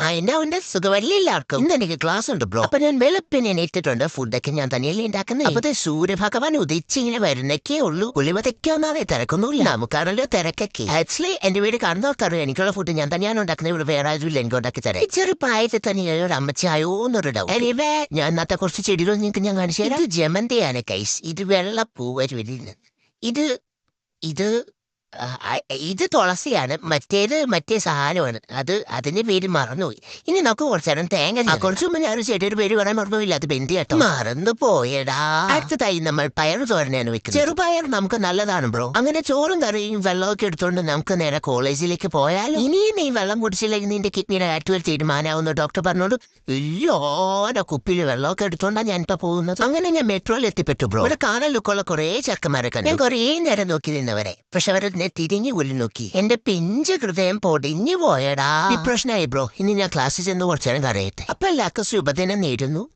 അതിന്റെ അവന്റെ സുഖമല്ലേ എല്ലാവർക്കും. ഇന്ന് എനിക്ക് ക്ലാസ് ഉണ്ട് ബ്രോ. അപ്പൊ ഞാൻ വെളുപ്പിനെ എണീറ്റിട്ടുണ്ട്. ഫുഡൊക്കെ ഞാൻ തന്നെയല്ലേ ഉണ്ടാക്കുന്നത്. അപ്പത്തെ സൂര്യഭഗവാൻ ഉദിച്ചിങ്ങനെ വരുന്നൊക്കെ ഉള്ളൂ. പുളിമതൊക്കെയൊന്നാതെ തിരക്കൊന്നുമില്ല. നമുക്കാണല്ലോ തിരക്കൊക്കെ. ആക്ച്വലി എന്റെ വീട് കാണുന്നവർക്കറിയാം എനിക്കുള്ള ഫുഡ് ഞാൻ തന്നെയാണ് ഉണ്ടാക്കുന്നത്. ഇവിടെ വേറെ ആരും എനിക്ക് ഉണ്ടാക്കി തരാം. ചെറുപ്പായത്തിൽ തന്നെ ഒരു അമ്മച്ചായോ എന്നൊരു ഡൗട്ട്. എനിവേ ഞാൻ ഇന്നത്തെ കുറച്ച് ചെടികൾ നിങ്ങൾക്ക് ഞാൻ കാണിച്ചു തരാം. ഇത് ജമന്തിയാണ് കൈസ്. ഇത് വെള്ളപ്പൂ വരുന്നത്. ഇത് ഇത് ഇത് തുളസിയാണ്. മറ്റേ സാധനമാണ്. അതിന്റെ പേര് മറന്നുപോയി. ഇനി നമുക്ക് കുറച്ചു നേരം തേങ്ങ കുറച്ചു മുമ്പ് ഞാൻ ചെടിയുടെ പേര് പറയാൻ മറന്നുപോയില്ല. അത് ബെന്തി കേട്ടോ. മറന്നു പോയടാ. അടുത്തതായി നമ്മൾ പയർ തോരനാണ് വെക്കുന്നത്. ചെറുപയർ നമുക്ക് നല്ലതാണ് ബ്രോ. അങ്ങനെ ചോറും കറിയും വെള്ളമൊക്കെ എടുത്തോണ്ട് നമുക്ക് നേരെ കോളേജിലേക്ക് പോയാലും ഇനിയും നീ വെള്ളം കുടിച്ചില്ലെങ്കിൽ നിന്റെ കിഡ്നിയുടെ ആറ്റുവൽ തീരുമാനമാവുന്ന ഡോക്ടർ പറഞ്ഞോണ്ട് വലിയോടെ കുപ്പിയിൽ വെള്ളമൊക്കെ എടുത്തോണ്ടാണ് ഞാനിപ്പോ പോകുന്നത്. അങ്ങനെ ഞാൻ മെട്രോയിൽ എത്തിപ്പെട്ടു ബ്രോ. ഇവിടെ കാണാൻ ലുക്കുള്ള കുറേ ചെക്കന്മാരൊക്കെ ഞാൻ കുറേ നേരം നോക്കി നിന്നവരെ. പക്ഷെ അവരെ തിരിഞ്ഞു കൊല്ലി നോക്കി. എന്റെ പിഞ്ച് ഹൃദയം പൊടിഞ്ഞു പോയടാ. ഡിപ്രഷനായി ബ്രോ. ഇനി ഞാൻ ക്ലാസ്സിൽ ചെന്ന് കുറച്ചു നേരം കരയട്ടെ. അപ്പൊ എല്ലാവർക്കും ശുഭദിനം നേരുന്നു.